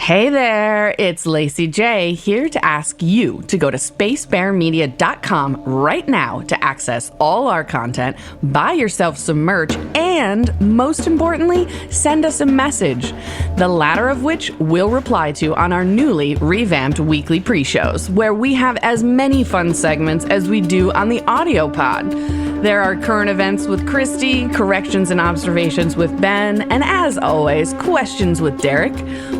Hey there, it's Lacey J here to ask you to go to spacebearmedia.com right now to access all our content, buy yourself some merch, and most importantly, send us a message, the latter of which we'll reply to on our newly revamped weekly pre-shows, where we have as many fun segments as we do on the audio pod. There are current events with Christy, corrections and observations with Ben, and as always, questions with Derek.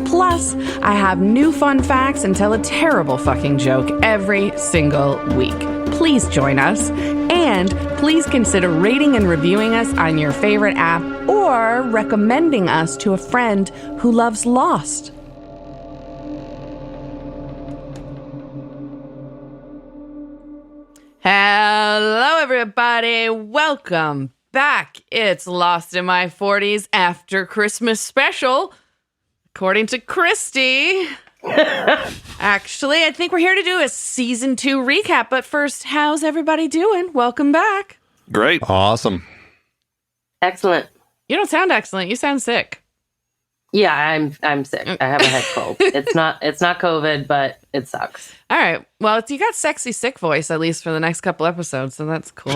Plus, I have new fun facts and tell a terrible fucking joke every single week. Please join us, and please consider rating and reviewing us on your favorite app or recommending us to a friend who loves Lost. Hello, everybody. Welcome back. It's Lost in My 40s After Christmas Special, according to Christy. Actually, I think we're here to do a season 2 recap. But first, how's everybody doing? Welcome back. Great. Awesome. Excellent. You don't sound excellent. You sound sick. Yeah, I'm sick. I have a head cold. It's not COVID, but it sucks. All right. Well, you got sexy sick voice, at least for the next couple episodes, so that's cool.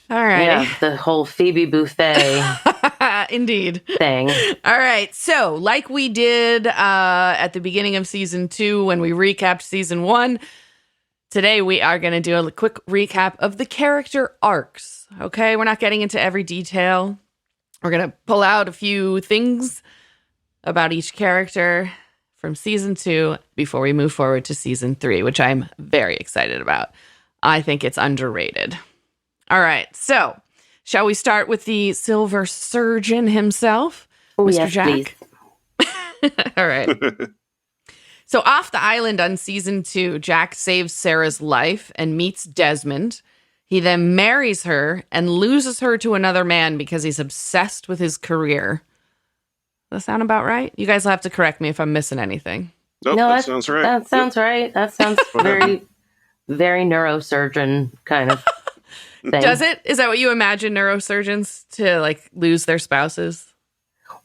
All right. Yeah, the whole Phoebe Buffet Indeed. thing. All right. So, like we did at the beginning of season 2 when we recapped season 1, today we are going to do a quick recap of the character arcs. Okay? We're not getting into every detail. We're going to pull out a few things about each character from season 2 before we move forward to season 3, which I'm very excited about. I think it's underrated. All right, so shall we start with the Silver Surgeon himself, Mr. Yes, Jack? All right. So off the island on season 2, Jack saves Sarah's life and meets Desmond. He then marries her and loses her to another man because he's obsessed with his career. Does that sound about right? You guys will have to correct me if I'm missing anything. Nope, No, that sounds right. That sounds right. That sounds very, very neurosurgeon kind of thing. Does it? Is that what you imagine neurosurgeons to like lose their spouses?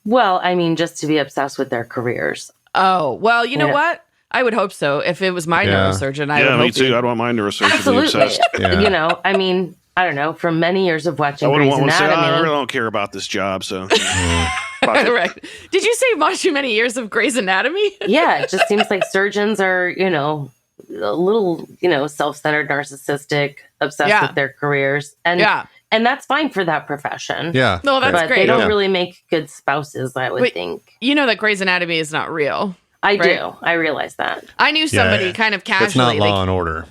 Well, I mean, just to be obsessed with their careers. Oh, well, you know Yeah. what? I would hope so. If it was my neurosurgeon, I would Yeah, hope me too. he- I'd want my neurosurgeon to be Absolutely. obsessed. Yeah. You know, I mean, I don't know, from many years of I watching wouldn't Grey's want to say, I Anatomy. really don't care about this job, so. Fuck it. Right. Did you say watch too many years of Grey's Anatomy? Yeah, it just seems like surgeons are, you know, a little, you know, self-centered, narcissistic, obsessed Yeah. with their careers. And Yeah. and that's fine for that profession. Yeah. No, that's but great. they don't Yeah. really make good spouses, I would Wait. think. You know that Grey's Anatomy is not real. I Right. do. I realize that. I knew somebody Yeah. kind of That's casually. not Law and Order.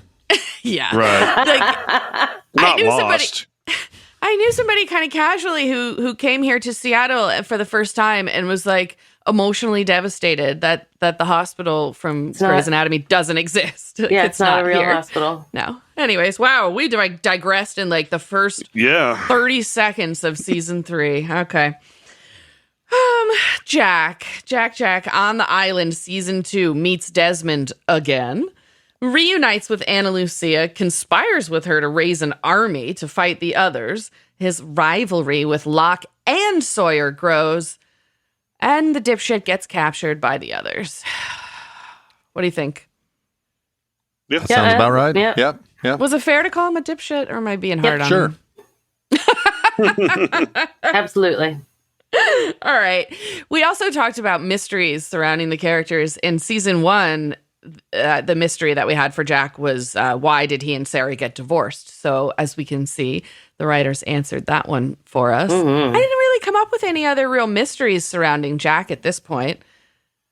Yeah. Right. Like, Not knew somebody- lost. I knew somebody kind of casually who came here to Seattle for the first time and was like emotionally devastated that the hospital from not- Grey's Anatomy doesn't exist. Yeah, it's not a real here. hospital. No. Anyways, wow, we digressed in like the first Yeah. 30 seconds of season 3. Okay. Jack on the island, season 2, meets Desmond again, reunites with Ana Lucia, conspires with her to raise an army to fight the others. His rivalry with Locke and Sawyer grows, and the dipshit gets captured by the others. What do you think? Yeah. That sounds about right. yeah. Yep. Yep. Was it fair to call him a dipshit, or am I being hard on Sure. him? Absolutely. All right. We also talked about mysteries surrounding the characters. In season 1, the mystery that we had for Jack was why did he and Sarah get divorced? So as we can see, the writers answered that one for us. Mm-hmm. I didn't really come up with any other real mysteries surrounding Jack at this point.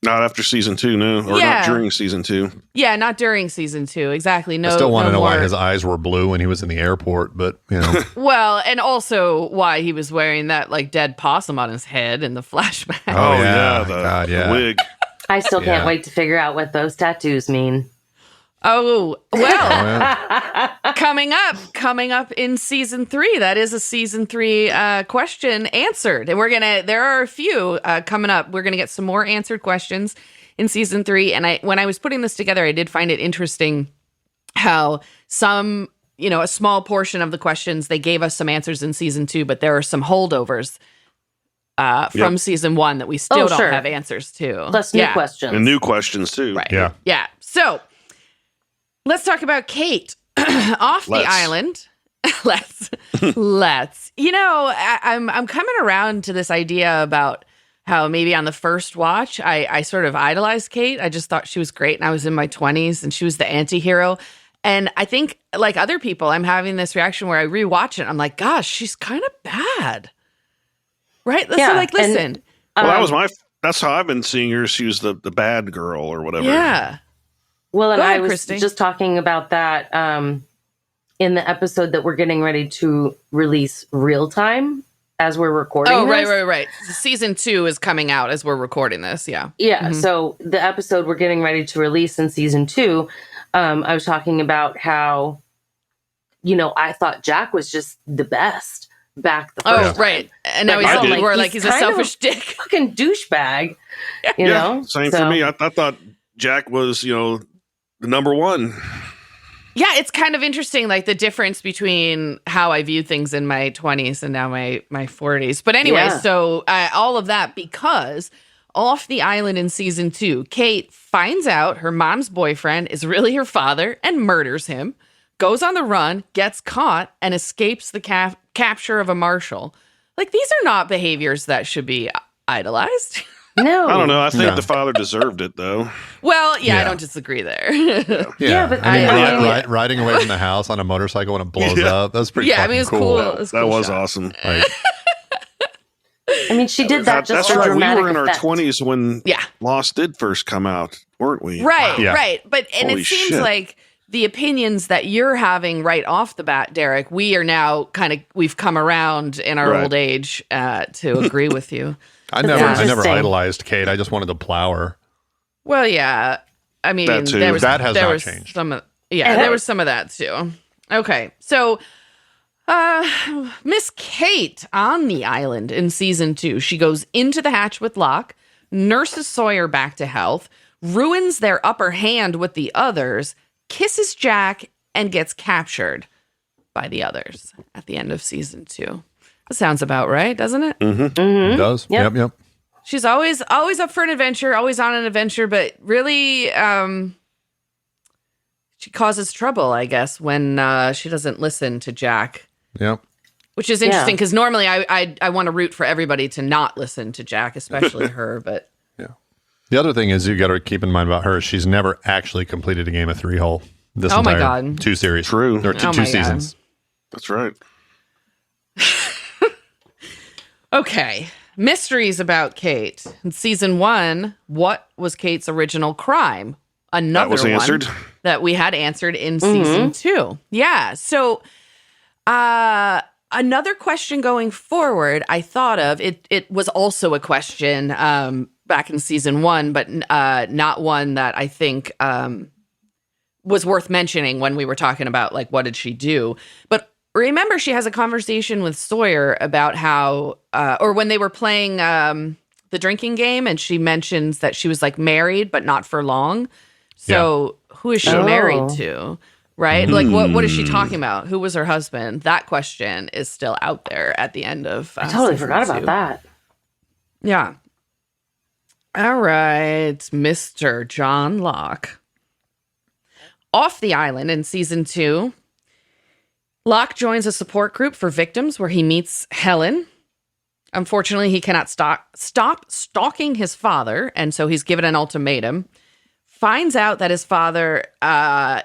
Not after season 2, no. Or Yeah. not during season 2. Yeah, not during season 2. Exactly. No. I still want to no know why more- his eyes were blue when he was in the airport, but you know. Well, and also why he was wearing that like dead possum on his head in the flashback. Oh, yeah. The, God, yeah. the wig. I still can't Yeah. wait to figure out what those tattoos mean. Oh, well. Yeah. coming up in season 3, that is a season 3 question answered, and there are a few coming up. We're gonna get some more answered questions in season 3, and when I was putting this together, I did find it interesting how some, a small portion of the questions, they gave us some answers in season 2, but there are some holdovers from season 1 that we still don't sure. have answers to. Plus new questions. And new questions, too. Right. Yeah. Yeah. So let's talk about Kate off the island. Let's. You know, I'm coming around to this idea about how maybe on the first watch, I sort of idolized Kate. I just thought she was great, and I was in my 20s, and she was the anti-hero. And I think, like other people, I'm having this reaction where I rewatch it. I'm like, gosh, she's kind of bad. Right? Yeah, So, like, listen. Well, that's how I've been seeing her. She was the bad girl or whatever. Yeah. Well, and Go ahead, I was Christy. just talking about that in the episode that we're getting ready to release real time as we're recording. Oh, this. right. Season 2 is coming out as we're recording this. Yeah. Yeah. So the episode we're getting ready to release in season 2, I was talking about how, you know, I thought Jack was just the best back the first time. Right. And now But he's now, more like he's a kind of selfish dick. fucking douchebag. You know? Same So- for me. I thought Jack was, the number one. Yeah, it's kind of interesting, like the difference between how I view things in my 20s and now my 40s. But anyway, Yeah. so all of that because off the island in season 2, Kate finds out her mom's boyfriend is really her father and murders him, goes on the run, gets caught, and escapes the capture of a marshal. Like, these are not behaviors that should be idolized. No. I don't know. I think No. the father deserved it, though. Well, I Yeah. don't disagrey there. Yeah, but I mean, I- riding away from the house on a motorcycle when it blows Yeah. up. That's pretty Yeah, I fucking mean, it was cool. cool. That was shot. awesome. Like, I mean, she did that just That's for right. We dramatic were in effect. our 20s when Yeah. Lost did first come out, weren't we? Right, Yeah. right. But and Holy it seems shit. like the opinions that you're having right off the bat, Derek, we are now we've come around in our Right. old age to agree with you. I That's never interesting. idolized Kate. I just wanted to plow her. Well, yeah. I mean, That too. there was That has there not was changed. Some of, there was some of that too. Okay, so Miss Kate on the island in season 2, she goes into the hatch with Locke, nurses Sawyer back to health, ruins their upper hand with the others, kisses Jack, and gets captured by the others at the end of season 2. That sounds about right, doesn't it? It does. Yep. Yep. She's always up for an adventure, always on an adventure, but really she causes trouble, I guess, when she doesn't listen to Jack. Yep. Which is interesting because normally I want to root for everybody to not listen to Jack, especially her. But The other thing is you got to keep in mind about her is she's never actually completed a game of 3-hole. This Oh my entire God. 2 series. True. Or Oh my two God. seasons. That's right. okay, mysteries about Kate in season 1. What was Kate's original crime? Another That was one answered. that we had answered in season 2. Yeah. So another question going forward, I thought of it was also a question back in season 1, but not one that I think was worth mentioning when we were talking about like what did she do. But remember, she has a conversation with Sawyer about how, or when they were playing the drinking game, and she mentions that she was like married, but not for long. So who is she married to? Right? Like, what is she talking about? Who was her husband? That question is still out there at the end of I totally season forgot 2. about that. Yeah. All right, Mr. John Locke. Off the island in season 2, Locke joins a support group for victims where he meets Helen. Unfortunately, he cannot stop stalking his father, and so he's given an ultimatum. Finds out that his father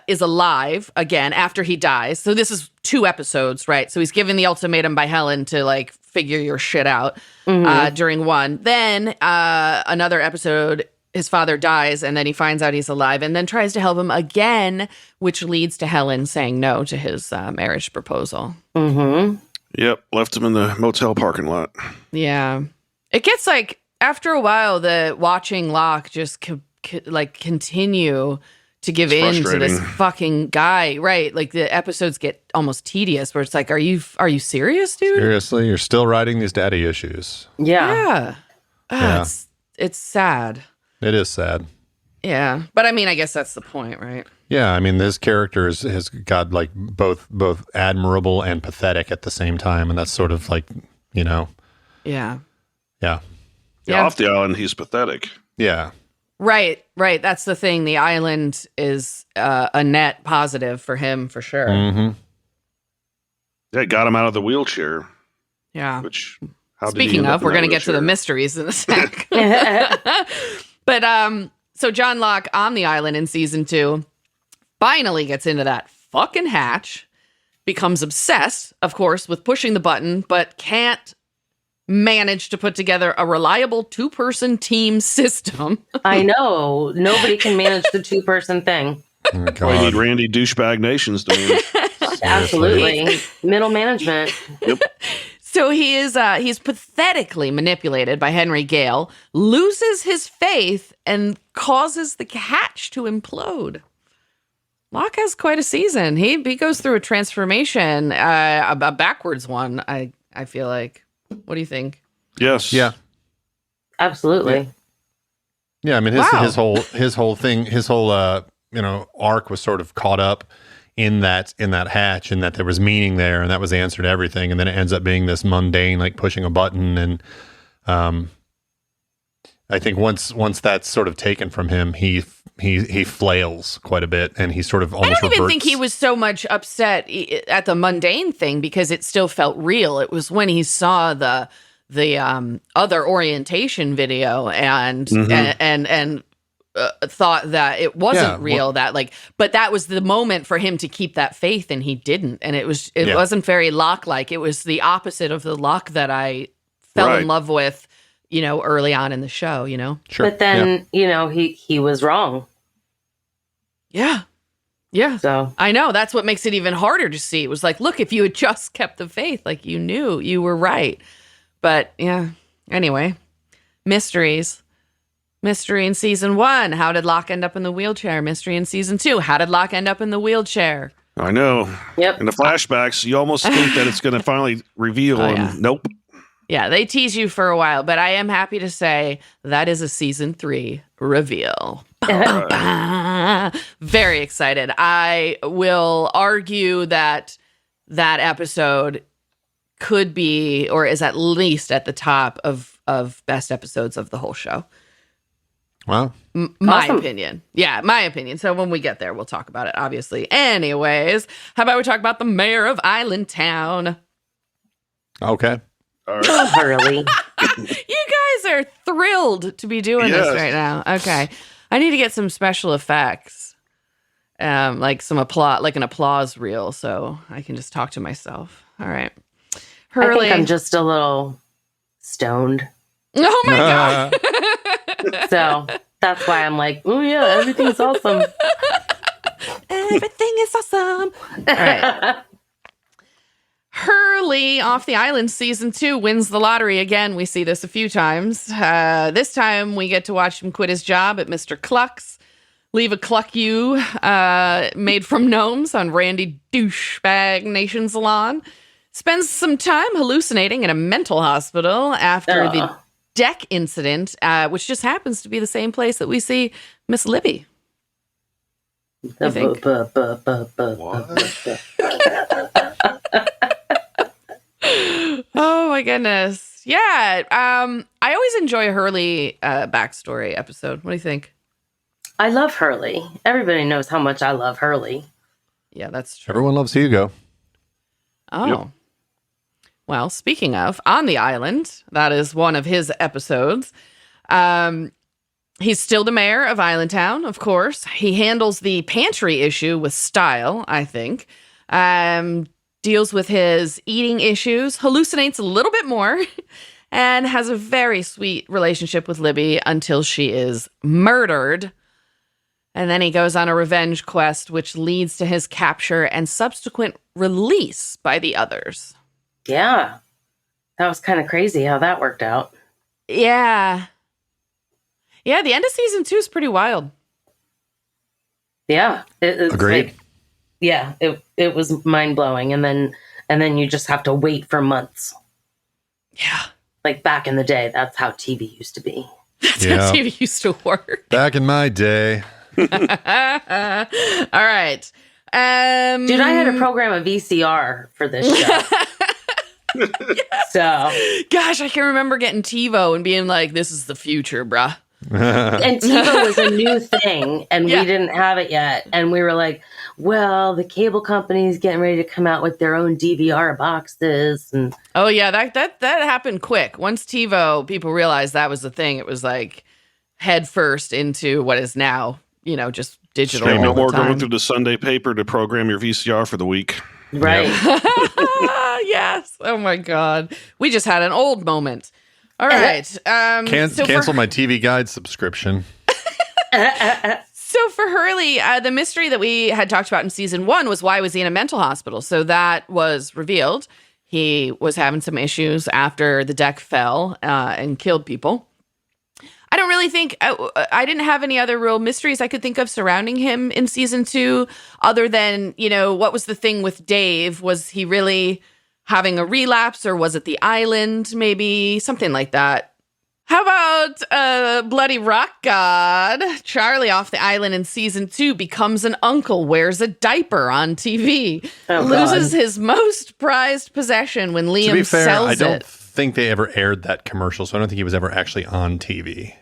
is alive again after he dies. So this is 2 episodes, right? So he's given the ultimatum by Helen to like figure your shit out during one. Then another episode, his father dies, and then he finds out he's alive and then tries to help him again, which leads to Helen saying no to his marriage proposal. Mm-hmm. Yep. Left him in the motel parking lot. Yeah. It gets like, after a while, the watching Locke just continue to give It's in to this frustrating. fucking guy, right? Like the episodes get almost tedious where it's like, are you serious, dude? Seriously, you're still riding these daddy issues. Yeah. Yeah. Yeah. It's sad. It is sad. Yeah. But I mean, I guess that's the point, right? Yeah, I mean, this character has got like both admirable and pathetic at the same time, and that's sort of like, Yeah. Yeah. Yeah, off the island, he's pathetic. Yeah. Right. That's the thing. The island is a net positive for him, for sure. Mm-hmm. Yeah, it got him out of the wheelchair. Yeah. Which, how did he Speaking end up of, in we're that going to get to the wheelchair? mysteries in a sec. But so John Locke on the island in season 2 finally gets into that fucking hatch, becomes obsessed, of course, with pushing the button, but can't manage to put together a reliable 2-person team system. I know. Nobody can manage the 2-person thing. Oh, Well, you need God. Randy douchebag nations to manage. Absolutely. Middle management. Yep. So he's pathetically manipulated by Henry Gale, loses his faith, and causes the hatch to implode. Locke has quite a season. He goes through a transformation, a backwards one, I feel like. What do you think? Yes. Yeah. Absolutely. Yeah, I mean Wow. his whole thing, his whole arc was sort of caught up in that hatch, and that there was meaning there, and that was the answer to everything, and then it ends up being this mundane, like pushing a button, and I think once that's sort of taken from him, he flails quite a bit, and he sort of almost I don't even reverts. think he was so much upset at the mundane thing because it still felt real. It was when he saw the other orientation video and thought that it wasn't real. But that was the moment for him to keep that faith, and he didn't. And it wasn't very Locke-like. It was the opposite of the Locke that I fell in love with, early on in the show. Sure. But then, he was wrong. Yeah. So I know. That's what makes it even harder to see. It was like, look, if you had just kept the faith, like you knew you were right. But yeah, anyway, mysteries. Mystery in season 1. How did Locke end up in the wheelchair? Mystery in season 2. How did Locke end up in the wheelchair? I know. Yep. In the flashbacks, you almost think that it's going to finally reveal, and nope. Yeah, they tease you for a while, but I am happy to say that is a season 3 reveal. Very excited. I will argue that episode could be, or is at least at the top of best episodes of the whole show. Wow. My Awesome. opinion. Yeah, my opinion. So when we get there, we'll talk about it, obviously. Anyways, how about we talk about the mayor of Island Town? Okay. All right. Hurley. You guys are thrilled to be doing this Yes. right now. Okay. I need to get some special effects. Like some applause, like an applause reel, so I can just talk to myself. All right. I Hurley. think I'm just a little stoned. Oh my God. So that's why I'm like, oh yeah, everything's awesome. Everything is awesome. All right. Hurley off the island season 2 wins the lottery again. We see this a few times. This time we get to watch him quit his job at Mr. Cluck's, leave a Cluck you made from gnomes on Randy Douchebag Nation's lawn, spends some time hallucinating in a mental hospital after the deck incident, which just happens to be the same place that we see Miss Libby. I think. Oh my goodness. Yeah. I always enjoy a Hurley backstory episode. What do you think? I love Hurley. Everybody knows how much I love Hurley. Yeah, that's true. Everyone loves Hugo. Oh. Yep. Well, speaking of, on the island, that is one of his episodes. He's still the mayor of Islandtown, of course. He handles the pantry issue with style, I think. Deals with his eating issues, hallucinates a little bit more, and has a very sweet relationship with Libby until she is murdered. And then he goes on a revenge quest, which leads to his capture and subsequent release by the others. Yeah. That was kind of crazy how that worked out. Yeah. Yeah, the end of season 2 is pretty wild. Yeah. It's Agreed. like, yeah, it was mind blowing. And then you just have to wait for months. Yeah. Like back in the day, that's how TV used to be. That's Yeah. how TV used to work. Back in my day. All right. Dude, I had to program a VCR for this show. So, Gosh, I can remember getting TiVo and being like, "This is the future, bruh." and TiVo was a new thing, and Yeah. we didn't have it yet. And we were like, well, the cable company's getting ready to come out with their own DVR boxes. And Oh yeah, that happened quick. Once TiVo, people realized that was the thing. It was like head first into what is now, just digital. No all the more time. going through the Sunday paper to program your VCR for the week. right. Yes. Oh my God. We just had an old moment. All right. Cancel my TV Guide subscription. So for Hurley, the mystery that we had talked about in season 1 was why was he in a mental hospital? So that was revealed. He was having some issues after the deck fell and killed people. I don't really think I didn't have any other real mysteries I could think of surrounding him in season 2, other than, what was the thing with Dave? Was he really having a relapse, or was it the island? Maybe something like that. How about Bloody Rock God? Charlie off the island in season 2 becomes an uncle, wears a diaper on TV, loses his most prized possession when Liam To be fair, sells I don't it. think they ever aired that commercial, so I don't think he was ever actually on TV.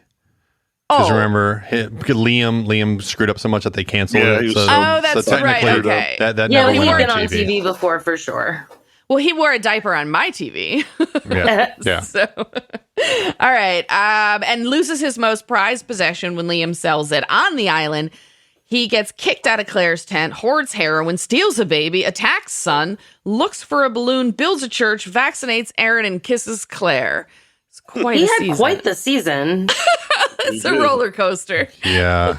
Because remember, Liam screwed up so much that they canceled Yeah, it. he was- So, that's so right. technically, Okay. that Yeah, never he's went been on on TV. TV before for sure. Well, he wore a diaper on my TV. Yeah. So, all right. And loses his most prized possession when Liam sells it on the island. He gets kicked out of Claire's tent, hoards heroin, steals a baby, attacks Son, looks for a balloon, builds a church, vaccinates Aaron, and kisses Claire. It's quite He a had season. quite the season. It's a roller coaster. Yeah.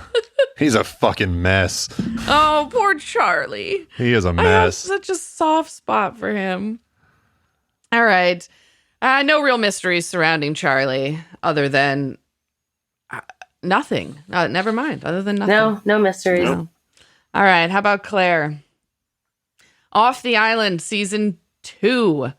He's a fucking mess. Oh, poor Charlie. He is a I have mess. such a soft spot for him. All right. No real mysteries surrounding Charlie other than nothing. Never mind. Other than nothing. No mysteries. No. All right. How about Claire? Off the Island, season 2.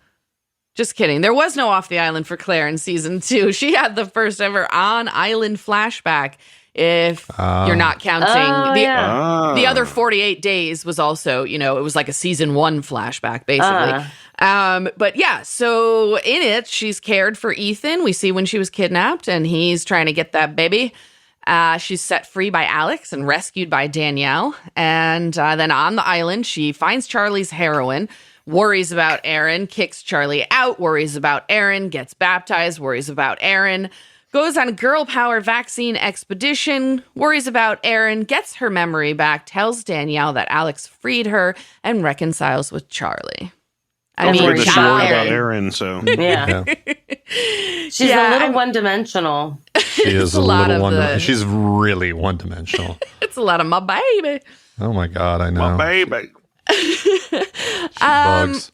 Just kidding. There was no Off the Island for Claire in season 2. She had the first ever on-island flashback. If you're not counting the other 48 days was also, it was like a season 1 flashback, basically. But yeah, so in it, she's cared for Ethan. We see when she was kidnapped and he's trying to get that baby. She's set free by Alex and rescued by Danielle. And then on the island, she finds Charlie's heroin, worries about Aaron, kicks Charlie out, worries about Aaron, gets baptized, worries about Aaron, goes on a girl power vaccine expedition, worries about Aaron, gets her memory back, tells Danielle that Alex freed her, and reconciles with Charlie. I Don't mean, read the story Aaron. about Aaron, so Yeah. She's a little one-dimensional. She is a lot little of one. the- She's really one-dimensional. It's a lot of my baby. Oh my God, I know. my baby. Bugs.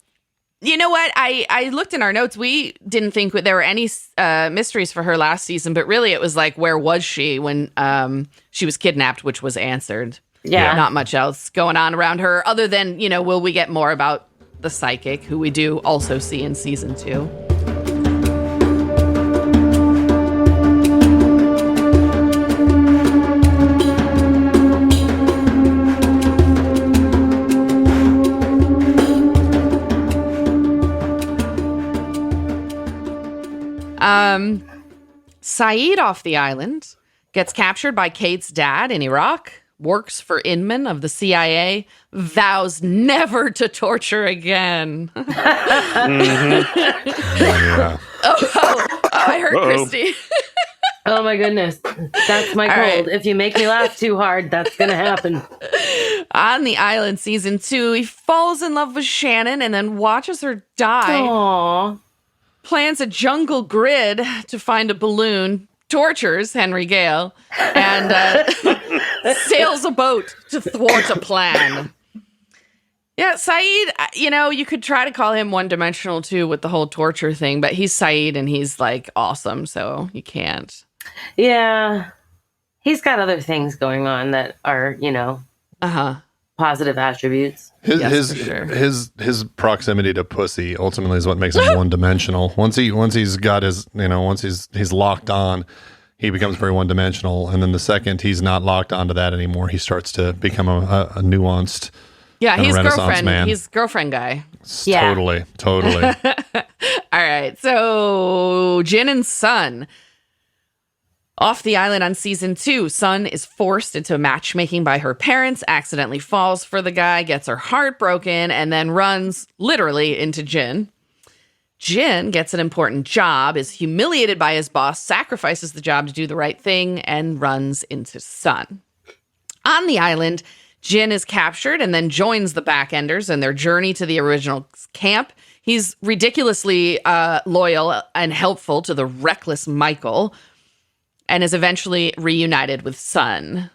You know what? I looked in our notes. We didn't think there were any mysteries for her last season, but really it was like, where was she when she was kidnapped, which was answered. Yeah. Not much else going on around her other than, will we get more about the psychic, who we do also see in season 2. Saeed off the island gets captured by Kate's dad in Iraq, works for Inman of the CIA, vows never to torture again. Yeah. I heard Uh-oh. Christy. Oh my goodness. That's my All cold. right. If you make me laugh too hard, that's going to happen. On the island, season 2, he falls in love with Shannon and then watches her die. Aww. Plans a jungle grid to find a balloon, tortures Henry Gale, and sails a boat to thwart a plan. Yeah, Saeed, you could try to call him one-dimensional too with the whole torture thing, but he's Saeed and he's like awesome, so you can't. Yeah. He's got other things going on that are, positive attributes. His Yes, for sure. his proximity to pussy ultimately is what makes him one dimensional. Once he's got his once he's locked on, he becomes very one dimensional. And then the second he's not locked onto that anymore, he starts to become a nuanced Yeah, kind of he's Renaissance girlfriend. man. He's girlfriend guy. Yeah. Totally. All right, so Jin and Sun. Off the island on season 2, Sun is forced into matchmaking by her parents, accidentally falls for the guy, gets her heart broken, and then runs literally into Jin. Jin gets an important job, is humiliated by his boss, sacrifices the job to do the right thing, and runs into Sun. On the island, Jin is captured and then joins the Backenders in their journey to the original camp. He's ridiculously loyal and helpful to the reckless Michael, and is eventually reunited with Sun.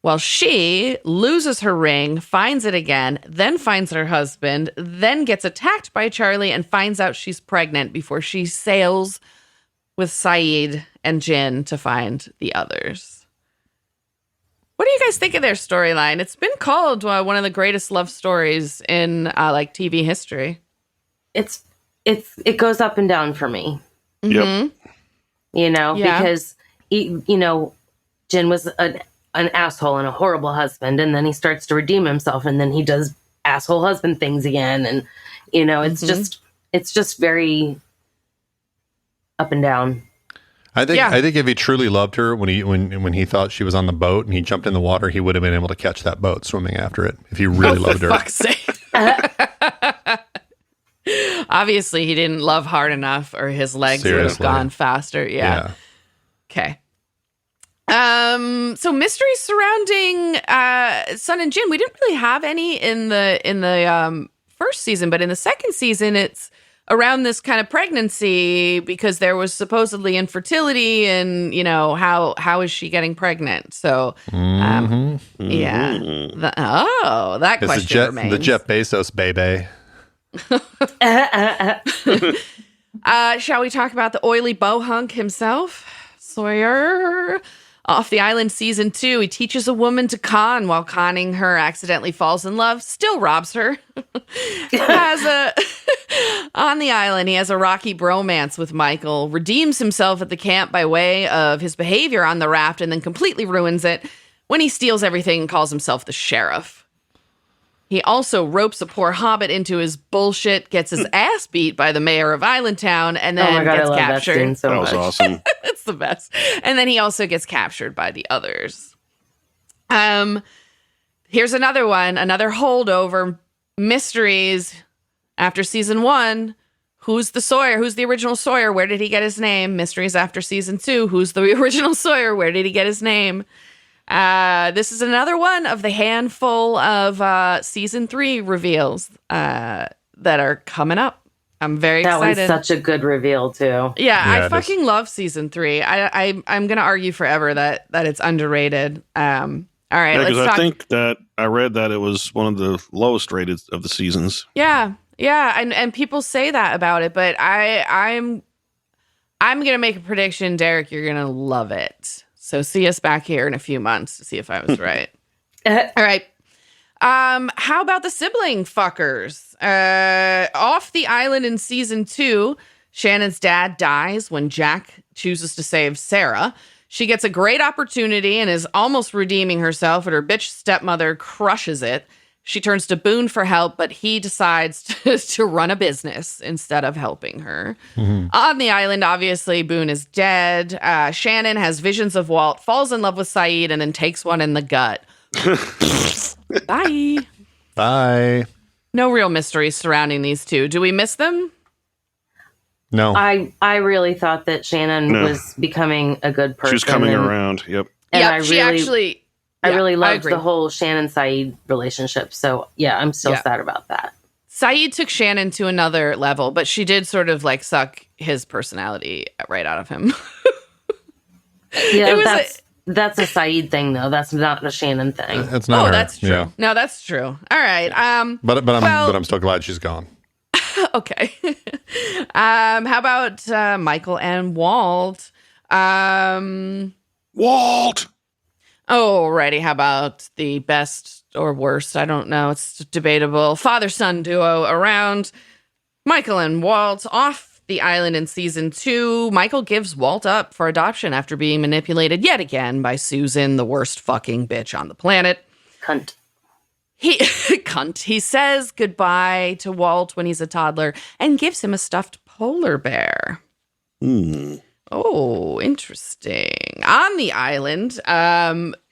While she loses her ring, finds it again, then finds her husband, then gets attacked by Charlie and finds out she's pregnant before she sails with Saeed and Jin to find the others. What do you guys think of their storyline? It's been called one of the greatest love stories in like TV history. It goes up and down for me. Yep. Because Jin was an asshole and a horrible husband, and then he starts to redeem himself, and then he does asshole husband things again, and it's just very up and down. I think if he truly loved her, when he thought she was on the boat and he jumped in the water, he would have been able to catch that boat swimming after it if he really loved her. For fuck's sake. Obviously, he didn't love hard enough, or his legs would have gone faster. Yeah. Okay. So mysteries surrounding Sun and Jin. We didn't really have any in the first season, but in the second season, it's around this kind of pregnancy because there was supposedly infertility, and how is she getting pregnant? So, yeah. That It's question remains. the Jeff Bezos baby. Shall we talk about the oily bohunk himself, Sawyer? Off the island, season 2, he teaches a woman to con. While conning her, accidentally falls in love, still robs her. On the island, he has a rocky bromance with Michael, redeems himself at the camp by way of his behavior on the raft, and then completely ruins it when he steals everything and calls himself the sheriff. He also ropes a poor hobbit into his bullshit, gets his ass beat by the mayor of Islandtown, and then gets captured. That was awesome. It's the best. And then he also gets captured by the others. Here's another one, another holdover. Mysteries after season 1. Who's the Sawyer? Who's the original Sawyer? Where did he get his name? Mysteries after season 2. Who's the original Sawyer? Where did he get his name? This is another one of the handful of season 3 reveals that are coming up. I'm very excited. That was such a good reveal too. Yeah, I fucking love season 3. I'm gonna argue forever that it's underrated. All right, because I think that I read that it was one of the lowest rated of the seasons. Yeah, and people say that about it, but I'm gonna make a prediction, Derek. You're gonna love it. So see us back here in a few months to see if I was right. All right. How about the sibling fuckers? Off the island in season 2, Shannon's dad dies when Jack chooses to save Sarah. She gets a great opportunity and is almost redeeming herself, but her bitch stepmother crushes it. She turns to Boone for help, but he decides to run a business instead of helping her. Mm-hmm. On the island, obviously, Boone is dead. Shannon has visions of Walt, falls in love with Saeed, and then takes one in the gut. Bye. Bye. No real mysteries surrounding these two. Do we miss them? No. I really thought that Shannon was becoming a good person. She was coming around. Yep. And Yeah, I really loved the whole Shannon-Saeed relationship. So, yeah, I'm still sad about that. Saeed took Shannon to another level, but she did sort of like suck his personality right out of him. Yeah, that's a Saeed thing, though. That's not a Shannon thing. That's not her. That's true. Yeah. No, that's true. All right. But I'm still glad she's gone. Okay. How about Michael and Walt? Walt! Alrighty, how about the best or worst? I don't know. It's debatable. Father-son duo around. Michael and Walt off the island in season 2. Michael gives Walt up for adoption after being manipulated yet again by Susan, the worst fucking bitch on the planet. Cunt. He cunt. He says goodbye to Walt when he's a toddler and gives him a stuffed polar bear. Oh, interesting. On the island,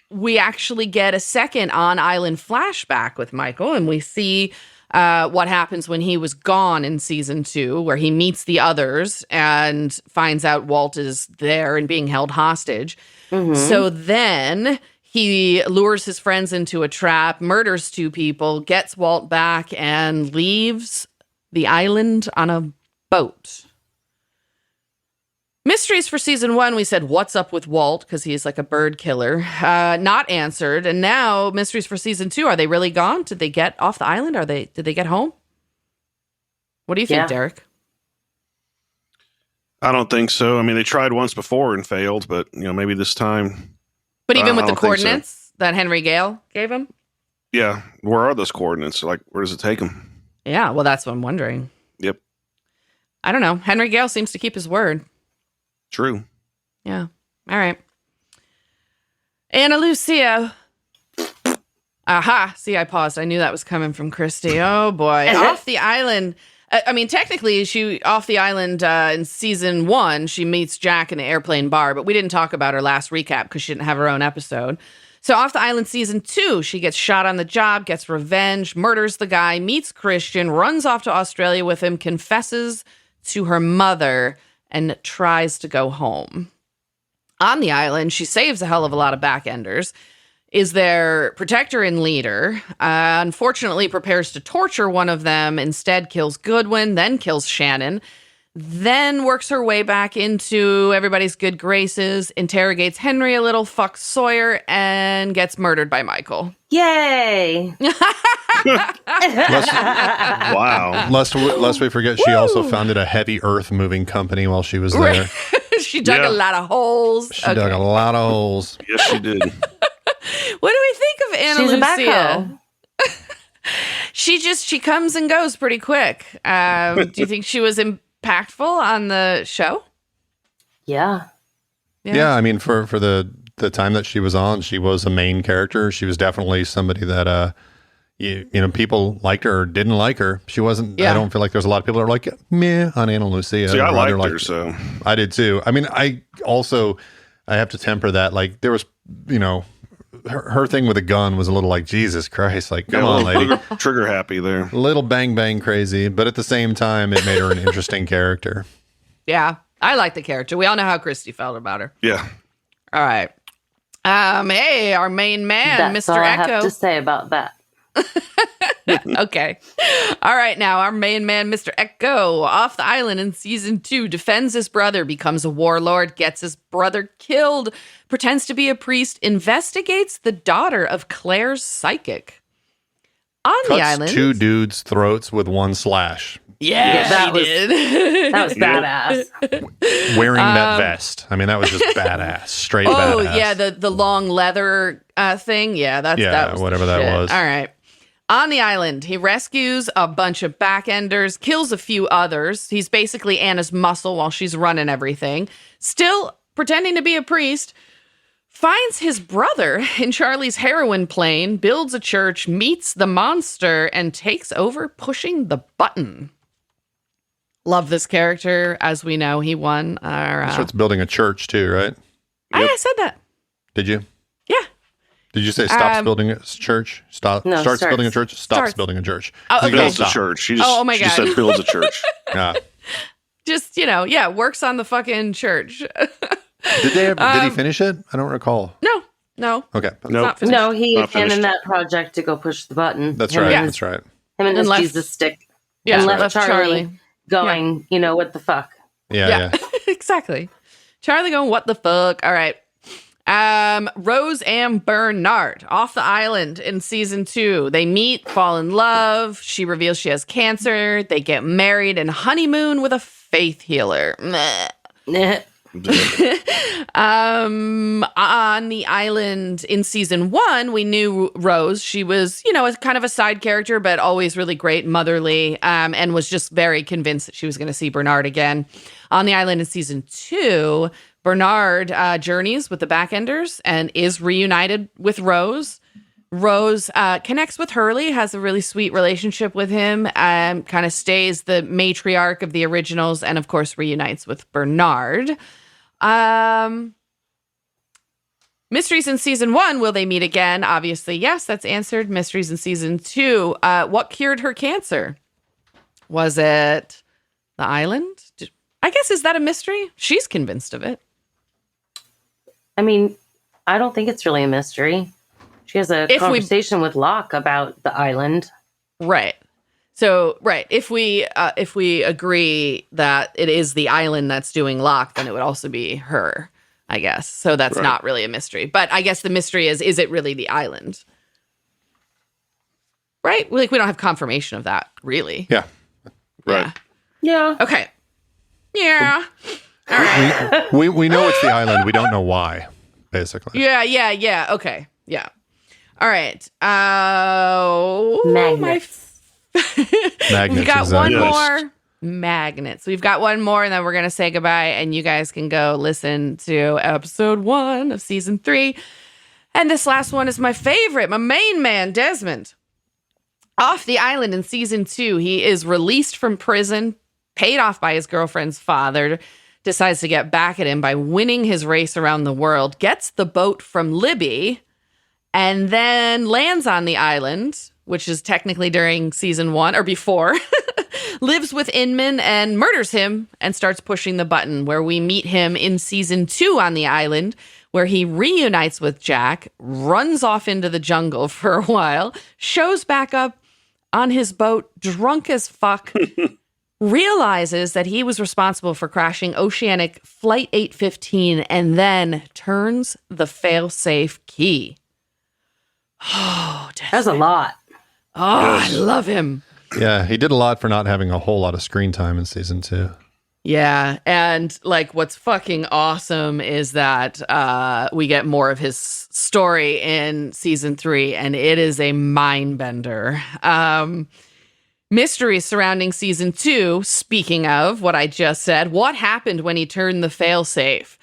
we actually get a second on-island flashback with Michael, and we see what happens when he was gone in season 2, where he meets the others and finds out Walt is there and being held hostage. So then he lures his friends into a trap, murders 2 people, gets Walt back, and leaves the island on a boat. Mysteries for season 1, we said, what's up with Walt? Because he's like a bird killer. Not answered. And now, mysteries for season 2, are they really gone? Did they get off the island? Did they get home? What do you think, Derek? I don't think so. I mean, they tried once before and failed, but maybe this time. But even with the coordinates that Henry Gale gave him? Yeah. Where are those coordinates? Like, where does it take them? Yeah, well, that's what I'm wondering. Yep. I don't know. Henry Gale seems to keep his word. True. Yeah. All right. Ana Lucia. Aha. See, I paused. I knew that was coming from Christy. Oh, boy. Off the island. I mean, technically, she off the island in season 1, she meets Jack in the airplane bar, but we didn't talk about her last recap because she didn't have her own episode. So off the island season 2, she gets shot on the job, gets revenge, murders the guy, meets Christian, runs off to Australia with him, confesses to her mother, and tries to go home. On the island, she saves a hell of a lot of backenders, is their protector and leader, unfortunately prepares to torture one of them, instead kills Goodwin, then kills Shannon, then works her way back into everybody's good graces, interrogates Henry a little, fucks Sawyer, and gets murdered by Michael. Yay! Wow. Lest we forget, she also founded a heavy earth moving company while she was there. She dug a lot of holes. She dug a lot of holes. Yes, she did. What do we think of Ana She's Lucia? She comes and goes pretty quick. Do you think she was impactful on the show? Yeah. Yeah, I mean, for the time that she was on, she was a main character. She was definitely somebody that people liked her or didn't like her. She wasn't. I don't feel like there's a lot of people that are like meh on Ana Lucia. See, I liked her, so I did too. I mean, I have to temper that. Like there was, her thing with a gun was a little like, Jesus Christ, like come on, lady, trigger happy there, a little bang bang crazy, but at the same time, it made her an interesting character. Yeah, I like the character. We all know how Christy felt about her. Yeah. All right. Hey, our main man, That's Mr. all I Echo. have to say about that. Okay. All right. Now, our main man, Mr. Echo, off the island in season 2, defends his brother, becomes a warlord, gets his brother killed, pretends to be a priest, investigates the daughter of Claire's psychic. On the island. 2 dudes' throats with 1 slash. Yeah, that was badass. Wearing that vest. I mean, that was just badass. Straight badass. Oh, yeah, the long leather thing. Yeah, that was whatever that was. All right. On the island, he rescues a bunch of backenders, kills a few others. He's basically Anna's muscle while she's running everything. Still pretending to be a priest. Finds his brother in Charlie's heroin plane, builds a church, meets the monster, and takes over pushing the button. Love this character. As we know, he won our... So it's building a church too, right? I said that. Did you? Yeah. Did you say stops building a church? Starts building a church? Stops building a church. Oh, okay. Builds a church. She just, my God. She just said builds a church. Yeah. Just, works on the fucking church. Did he finish it? I don't recall. No. Okay. No, he abandoned that project to go push the button. That's right. That's right. Him and his Jesus stick. Yeah, and left Charlie going, what the fuck? Yeah. Exactly. Charlie going, what the fuck? All right. Rose and Bernard off the island in season 2. They meet, fall in love. She reveals she has cancer. They get married and honeymoon with a faith healer. On the island in season 1, we knew Rose. She was, kind of a side character, but always really great, motherly, and was just very convinced that she was going to see Bernard again. On the island in season 2, Bernard journeys with the Backenders and is reunited with Rose. Rose connects with Hurley, has a really sweet relationship with him, kind of stays the matriarch of the originals, and of course reunites with Bernard. Mysteries in season 1, will they meet again? Obviously, yes, that's answered. Mysteries in season 2, what cured her cancer? Was it the island? I guess, is that a mystery? She's convinced of it. I mean, I don't think it's really a mystery. She has a conversation with Locke about the island. Right. So, right. If we agree that it is the island that's doing Locke, then it would also be her, I guess. So that's not really a mystery. But I guess the mystery is it really the island? Right? Like, we don't have confirmation of that, really. Yeah. Right. Yeah. Okay. Yeah. All right. We know it's the island. We don't know why, basically. Yeah. Okay. Yeah. All right. Magnets. Magnets. We've got exactly. one more. Magnets. We've got one more, and then we're going to say goodbye, and you guys can go listen to episode 1 of season 3. And this last one is my favorite, my main man, Desmond. Off the island in season 2, he is released from prison, paid off by his girlfriend's father, decides to get back at him by winning his race around the world, gets the boat from Libby, and then lands on the island, which is technically during season 1 or before, lives with Inman and murders him and starts pushing the button, where we meet him in season 2 on the island, where he reunites with Jack, runs off into the jungle for a while, shows back up on his boat, drunk as fuck, realizes that he was responsible for crashing Oceanic Flight 815, and then turns the failsafe key. Oh, that's a lot. Oh, yes. I love him. Yeah, he did a lot for not having a whole lot of screen time in season 2. Yeah, and like what's fucking awesome is that we get more of his story in season 3, and it is a mind bender. Mysteries surrounding season 2, speaking of what I just said, what happened when he turned the failsafe?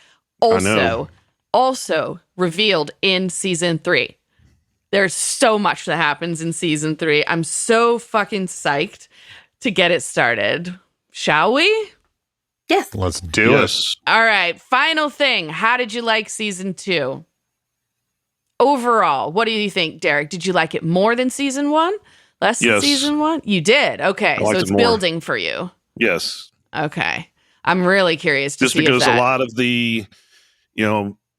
Also revealed in season 3. There's so much that happens in season 3. I'm so fucking psyched to get it started. Shall we? Yes. Let's do it. All right. Final thing. How did you like season 2? Overall, what do you think, Derek? Did you like it more than season 1? Less than season 1? You did. Okay. So it's building for you. Yes. Okay. I'm really curious to see because a lot of the,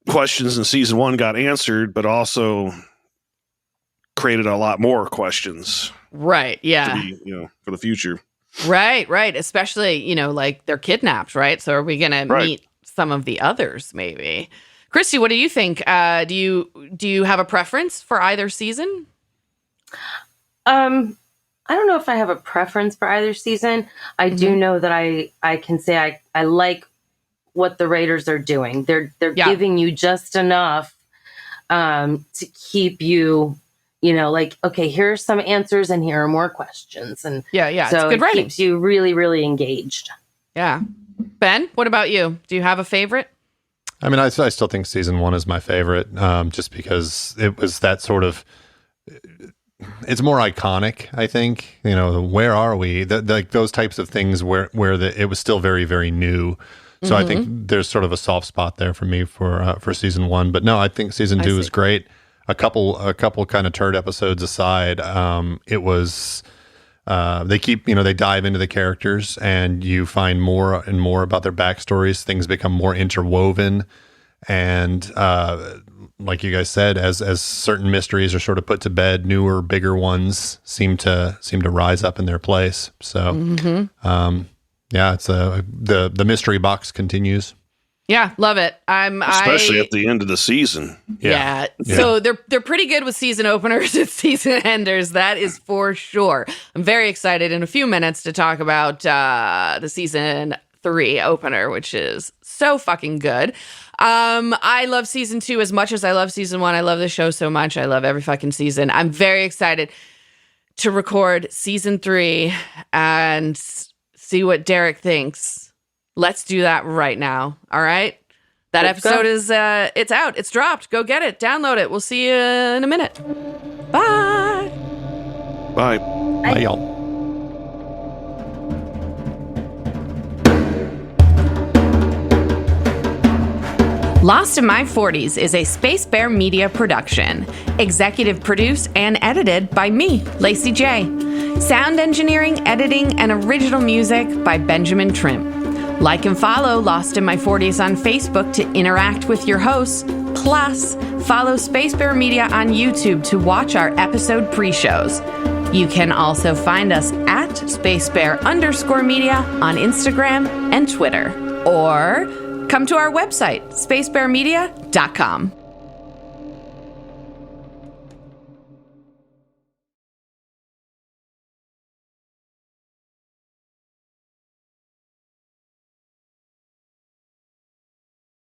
questions in season 1 got answered, but also created a lot more questions. Right. Yeah. To be, for the future. Right. Especially, like they're kidnapped, right? So are we going to meet some of the others maybe? Christy, what do you think? Do you have a preference for either season? I don't know if I have a preference for either season. I do know that I can say I like what the writers are doing. They're giving you just enough to keep you like, okay, here are some answers and here are more questions. And yeah. So it's good writing. Keeps you really, really engaged. Yeah. Ben, what about you? Do you have a favorite? I mean, I still think season 1 is my favorite, just because it was that sort of, it's more iconic, I think. Where are we? Like those types of things where it was still very, very new. So I think there's sort of a soft spot there for me for season 1. But no, I think season 2 is great. A couple kind of turd episodes aside, it was they dive into the characters and you find more and more about their backstories. Things become more interwoven, and like you guys said, as certain mysteries are sort of put to bed, newer, bigger ones seem to rise up in their place. So it's the mystery box continues. Yeah, love it. Especially at the end of the season. Yeah. So they're pretty good with season openers and season enders. That is for sure. I'm very excited in a few minutes to talk about the season 3 opener, which is so fucking good. I love season 2 as much as I love season 1. I love the show so much. I love every fucking season. I'm very excited to record season 3 and see what Derek thinks. Let's do that right now. All right. That episode is, it's out. It's dropped. Go get it. Download it. We'll see you in a minute. Bye. Bye. Bye, y'all. Lost in My 40s is a Spacebear Media production. Executive produced and edited by me, Lacey J. Sound engineering, editing, and original music by Benjamin Trimp. Like and follow Lost in My 40s on Facebook to interact with your hosts. Plus, follow Spacebear Media on YouTube to watch our episode pre-shows. You can also find us at Spacebear_media on Instagram and Twitter. Or come to our website, spacebearmedia.com.